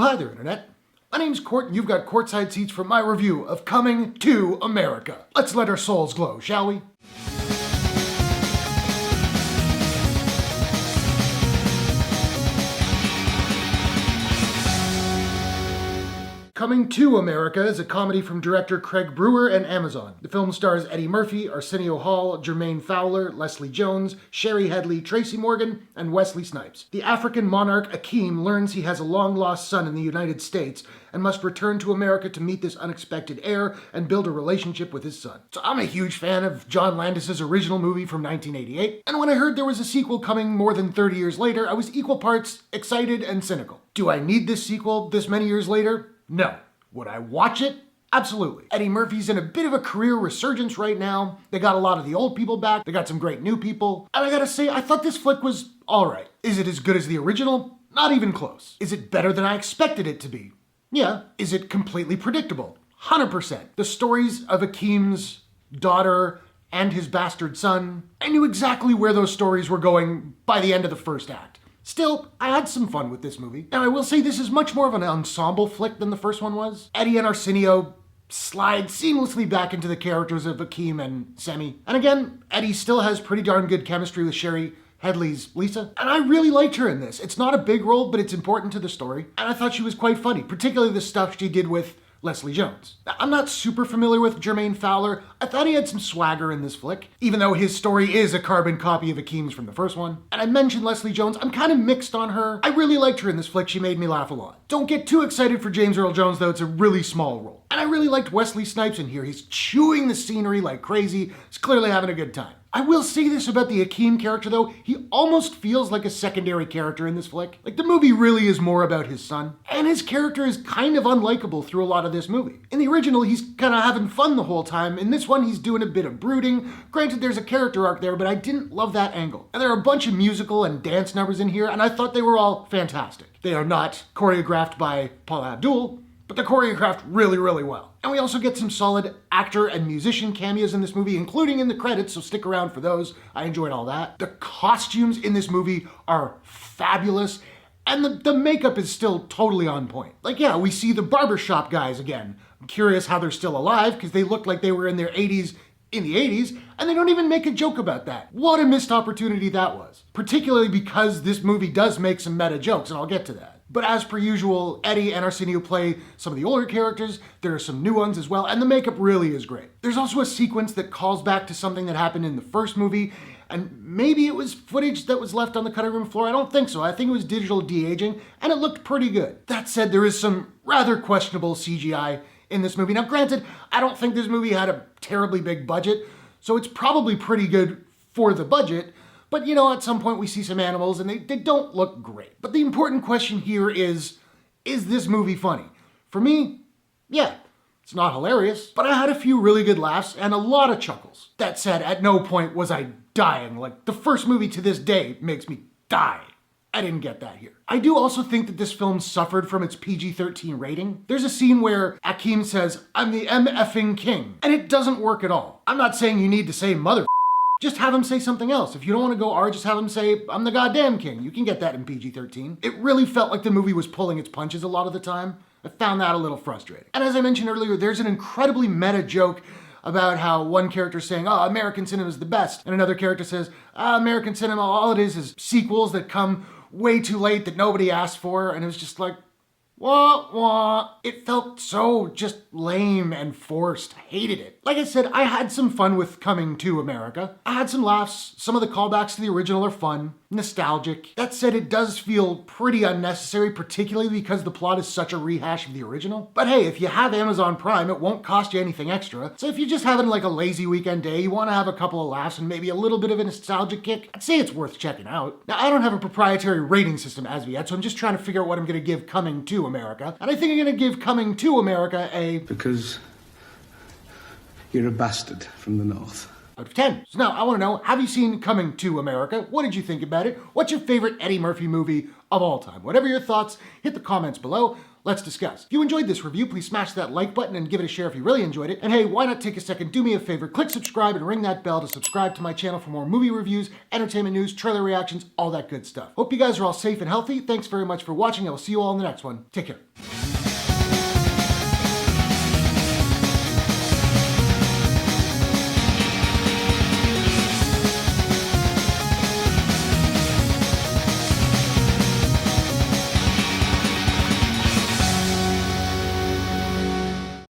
Hi there, Internet. My name's Court, and you've got courtside seats for my review of Coming to America. Let's let our souls glow, shall we? Coming to America is a comedy from director Craig Brewer and Amazon. The film stars Eddie Murphy, Arsenio Hall, Jermaine Fowler, Leslie Jones, Sherry Headley, Tracy Morgan, and Wesley Snipes. The African monarch Akeem learns he has a long-lost son in the United States and must return to America to meet this unexpected heir and build a relationship with his son. So I'm a huge fan of John Landis's original movie from 1988, and when I heard there was a sequel coming more than 30 years later, I was equal parts excited and cynical. Do I need this sequel this many years later? No. Would I watch it? Absolutely. Eddie Murphy's in a bit of a career resurgence right now. They got a lot of the old people back. They got some great new people. And I gotta say, I thought this flick was alright. Is it as good as the original? Not even close. Is it better than I expected it to be? Yeah. Is it completely predictable? 100%. The stories of Akeem's daughter and his bastard son, I knew exactly where those stories were going by the end of the first act. Still, I had some fun with this movie. Now, I will say this is much more of an ensemble flick than the first one was. Eddie and Arsenio slide seamlessly back into the characters of Akeem and Semi. And again, Eddie still has pretty darn good chemistry with Sherry Headley's Lisa. And I really liked her in this. It's not a big role, but it's important to the story. And I thought she was quite funny, particularly the stuff she did with Leslie Jones. Now, I'm not super familiar with Jermaine Fowler. I thought he had some swagger in this flick, even though his story is a carbon copy of Akeem's from the first one. And I mentioned Leslie Jones. I'm kind of mixed on her. I really liked her in this flick. She made me laugh a lot. Don't get too excited for James Earl Jones, though. It's a really small role. And I really liked Wesley Snipes in here. He's chewing the scenery like crazy. He's clearly having a good time. I will say this about the Akeem character, though. He almost feels like a secondary character in this flick. Like, the movie really is more about his son. And his character is kind of unlikable through a lot of this movie. In the original, he's kind of having fun the whole time. In this one, he's doing a bit of brooding. Granted, there's a character arc there, but I didn't love that angle. And there are a bunch of musical and dance numbers in here, and I thought they were all fantastic. They are not choreographed by Paula Abdul, but they're choreographed really, really well. And we also get some solid actor and musician cameos in this movie, including in the credits, so stick around for those. I enjoyed all that. The costumes in this movie are fabulous, and the makeup is still totally on point. Like, yeah, we see the barbershop guys again. I'm curious how they're still alive, because they look like they were in their 80s in the 80s, and they don't even make a joke about that. What a missed opportunity that was. Particularly because this movie does make some meta jokes, and I'll get to that. But as per usual, Eddie and Arsenio play some of the older characters, there are some new ones as well, and the makeup really is great. There's also a sequence that calls back to something that happened in the first movie, and maybe it was footage that was left on the cutting room floor. I don't think so. I think it was digital de-aging, and it looked pretty good. That said, there is some rather questionable CGI in this movie. Now, granted, I don't think this movie had a terribly big budget, so it's probably pretty good for the budget. But, you know, at some point we see some animals and they don't look great. But the important question here is this movie funny? For me, yeah. It's not hilarious, but I had a few really good laughs and a lot of chuckles. That said, at no point was I dying. Like, the first movie to this day makes me die. I didn't get that here. I do also think that this film suffered from its PG-13 rating. There's a scene where Akeem says, "I'm the MFing king," and it doesn't work at all. I'm not saying you need to say mother. Just have him say something else. If you don't want to go R, just have him say, "I'm the goddamn king." You can get that in PG-13. It really felt like the movie was pulling its punches a lot of the time. I found that a little frustrating. And as I mentioned earlier, there's an incredibly meta joke about how one character's saying, "Oh, American cinema is the best," and another character says, "American cinema, all it is sequels that come way too late that nobody asked for," and it was just like, wah, wah. It felt so just lame and forced. I hated it. Like I said, I had some fun with Coming to America. I had some laughs. Some of the callbacks to the original are fun, nostalgic. That said, it does feel pretty unnecessary, particularly because the plot is such a rehash of the original. But hey, if you have Amazon Prime, it won't cost you anything extra. So if you're just having like a lazy weekend day, you want to have a couple of laughs and maybe a little bit of a nostalgic kick, I'd say it's worth checking out. Now, I don't have a proprietary rating system as of yet, so I'm just trying to figure out what I'm going to give Coming to America. And I think I'm going to give Coming to America a... Because you're a bastard from the north. Out of 10. So now I want to know, have you seen Coming to America? What did you think about it? What's your favorite Eddie Murphy movie of all time. Whatever your thoughts, hit the comments below. Let's discuss. If you enjoyed this review, please smash that like button and give it a share if you really enjoyed it. And hey, why not take a second, do me a favor, click subscribe and ring that bell to subscribe to my channel for more movie reviews, entertainment news, trailer reactions, all that good stuff. Hope you guys are all safe and healthy. Thanks very much for watching. I will see you all in the next one. Take care.